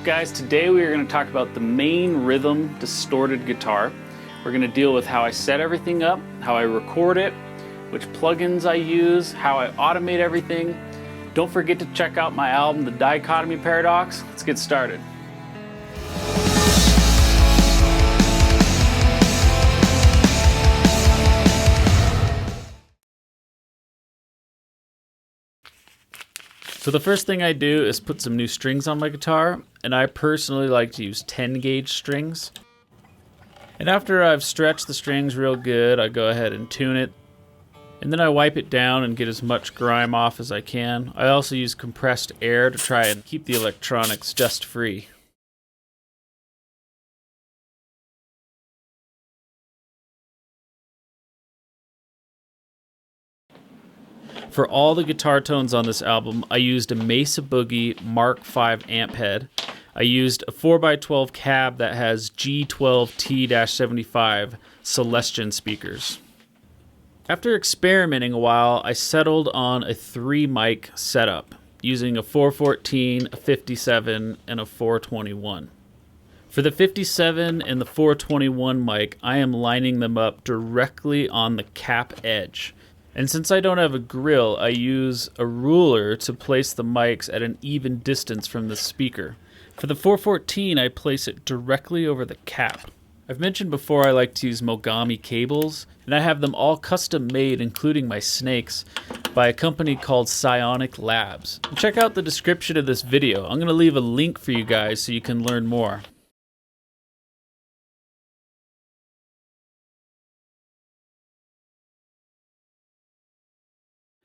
up, guys? Today we are going to talk about the main rhythm distorted guitar. We're going to deal with how I set everything up, how I record it, which plugins I use, how I automate everything. Don't forget to check out my album, The Dichotomy Paradox. Let's get started. So the first thing I do is put some new strings on my guitar, and I personally like to use 10 gauge strings. And after I've stretched the strings real good, I go ahead and tune it. And then I wipe it down and get as much grime off as I can. I also use compressed air to try and keep the electronics dust free. For all the guitar tones on this album, I used a Mesa Boogie Mark V amp head. I used a 4x12 cab that has G12T-75 Celestion speakers. After experimenting a while, I settled on a 3-mic setup, using a 414, a 57, and a 421. For the 57 and the 421 mic, I am lining them up directly on the cap edge. And since I don't have a grill, I use a ruler to place the mics at an even distance from the speaker. For the 414, I place it directly over the cap. I've mentioned before I like to use Mogami cables, and I have them all custom made, including my snakes, by a company called Psionic Labs. And check out the description of this video. I'm going to leave a link for you guys so you can learn more.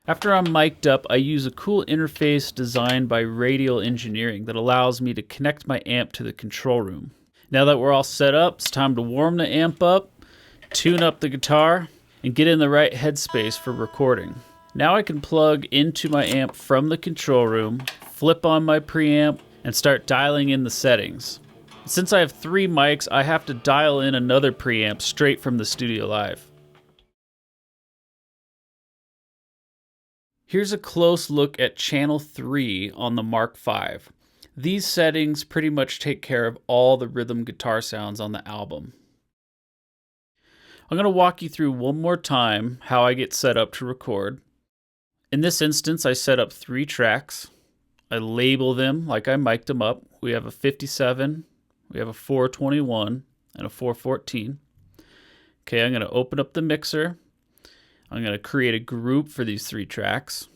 After I'm mic'd up, I use a cool interface designed by Radial Engineering that allows me to connect my amp to the control room. Now that we're all set up, it's time to warm the amp up, tune up the guitar, and get in the right headspace for recording. Now I can plug into my amp from the control room, flip on my preamp, and start dialing in the settings. Since I have 3 mics, I have to dial in another preamp straight from the Studio Live. Here's a close look at channel 3 on the Mark V. These settings pretty much take care of all the rhythm guitar sounds on the album. I'm going to walk you through one more time how I get set up to record. In this instance, I set up 3 tracks. I label them like I mic'd them up. We have a 57, we have a 421, and a 414. Okay, I'm going to open up the mixer. I'm going to create a group for these 3 tracks.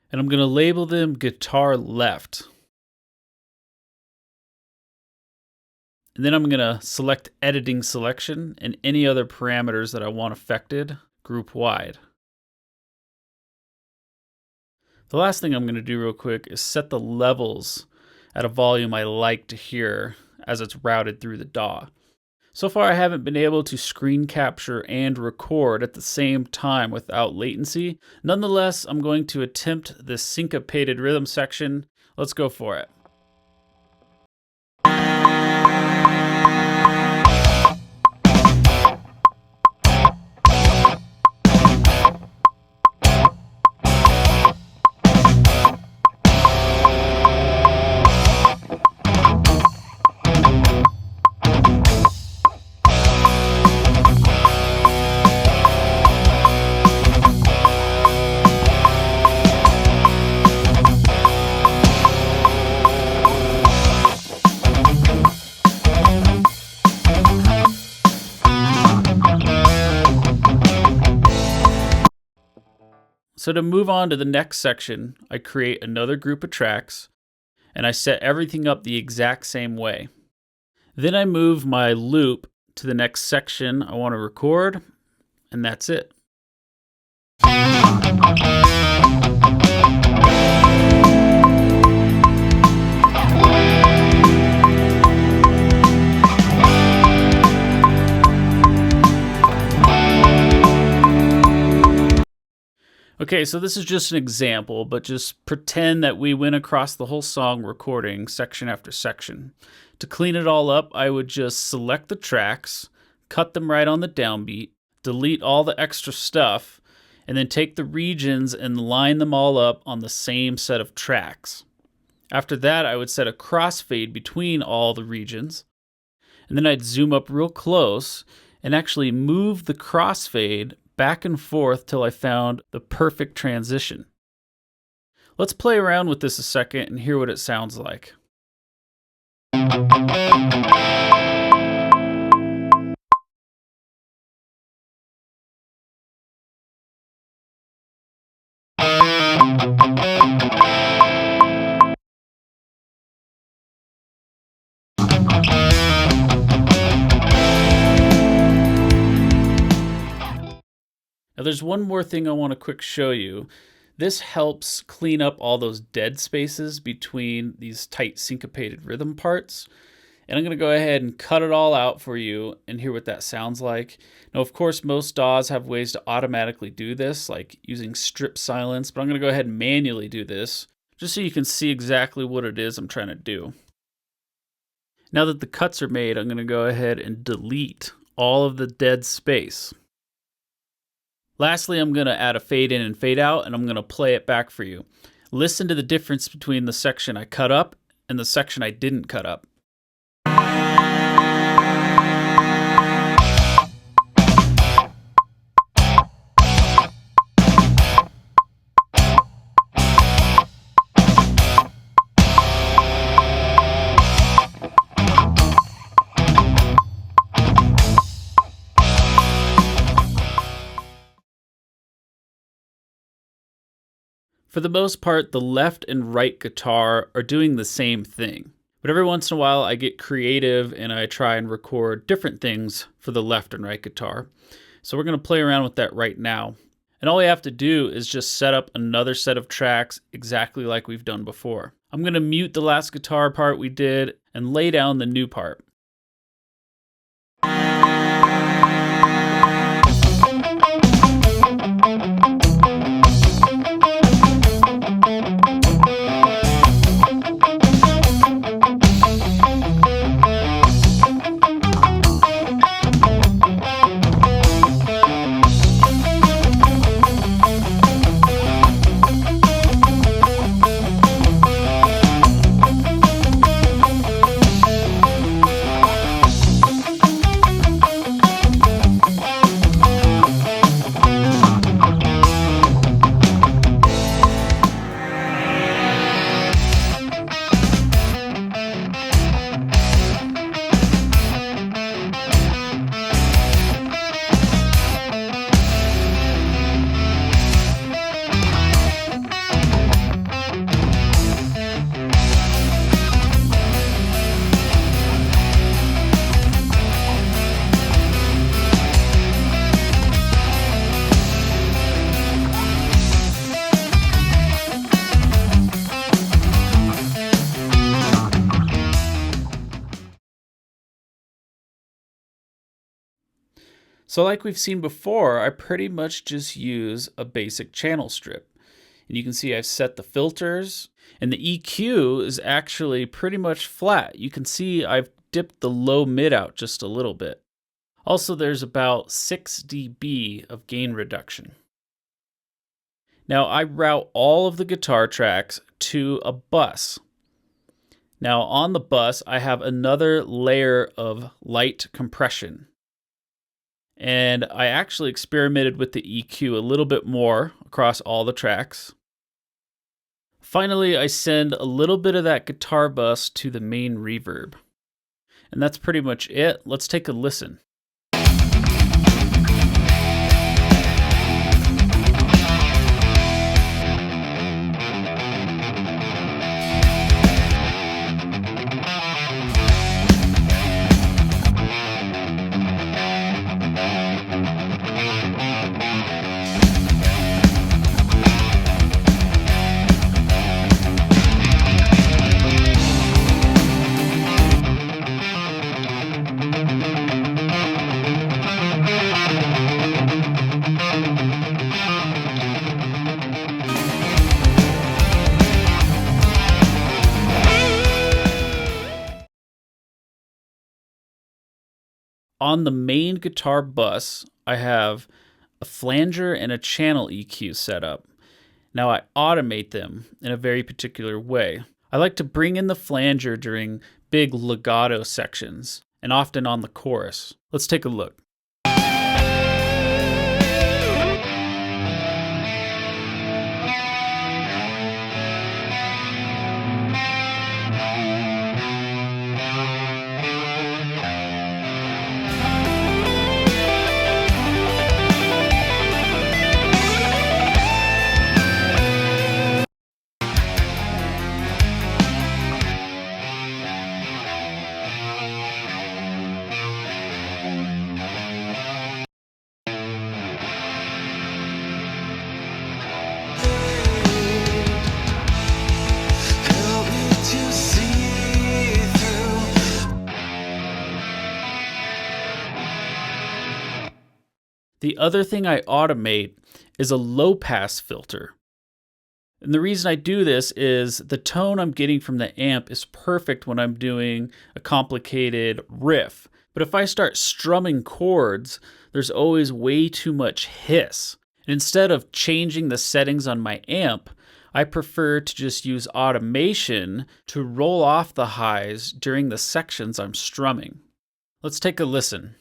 And I'm going to label them guitar left. And then I'm going to select editing selection and any other parameters that I want affected group wide. The last thing I'm going to do real quick is set the levels at a volume I like to hear as it's routed through the DAW. So far, I haven't been able to screen capture and record at the same time without latency. Nonetheless, I'm going to attempt this syncopated rhythm section. Let's go for it. So to move on to the next section, I create another group of tracks, and I set everything up the exact same way. Then I move my loop to the next section I want to record, and that's it. Okay, so this is just an example, but just pretend that we went across the whole song recording section after section. To clean it all up, I would just select the tracks, cut them right on the downbeat, delete all the extra stuff, and then take the regions and line them all up on the same set of tracks. After that, I would set a crossfade between all the regions, and then I'd zoom up real close and actually move the crossfade back and forth till I found the perfect transition. Let's play around with this a second and hear what it sounds like. Now there's one more thing I want to quick show you. This helps clean up all those dead spaces between these tight syncopated rhythm parts. And I'm going to go ahead and cut it all out for you and hear what that sounds like. Now, of course, most DAWs have ways to automatically do this, like using strip silence, but I'm going to go ahead and manually do this, just so you can see exactly what it is I'm trying to do. Now that the cuts are made, I'm going to go ahead and delete all of the dead space. Lastly, I'm going to add a fade in and fade out, and I'm going to play it back for you. Listen to the difference between the section I cut up and the section I didn't cut up. For the most part, the left and right guitar are doing the same thing. But every once in a while, I get creative and I try and record different things for the left and right guitar. So we're going to play around with that right now. And all we have to do is just set up another set of tracks exactly like we've done before. I'm going to mute the last guitar part we did and lay down the new part. So like we've seen before, I pretty much just use a basic channel strip. And you can see I've set the filters, and the EQ is actually pretty much flat. You can see I've dipped the low mid out just a little bit. Also, there's about 6 dB of gain reduction. Now I route all of the guitar tracks to a bus. Now on the bus, I have another layer of light compression. And I actually experimented with the EQ a little bit more across all the tracks. Finally, I send a little bit of that guitar bus to the main reverb. And that's pretty much it. Let's take a listen. On the main guitar bus, I have a flanger, and a channel EQ setup. Now I automate them in a very particular way. I like to bring in the flanger during big legato sections, and often on the chorus. Let's take a look. The other thing I automate is a low-pass filter. And the reason I do this is the tone I'm getting from the amp is perfect when I'm doing a complicated riff. But if I start strumming chords, there's always way too much hiss. And instead of changing the settings on my amp, I prefer to just use automation to roll off the highs during the sections I'm strumming. Let's take a listen.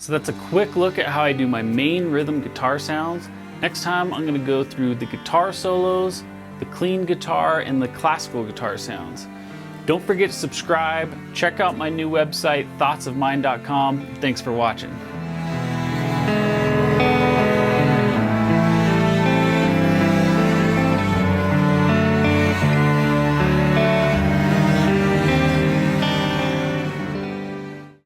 So that's a quick look at how I do my main rhythm guitar sounds. Next time I'm going to go through the guitar solos, the clean guitar, and the classical guitar sounds. Don't forget to subscribe, check out my new website, thoughtsofmine.com. Thanks for watching.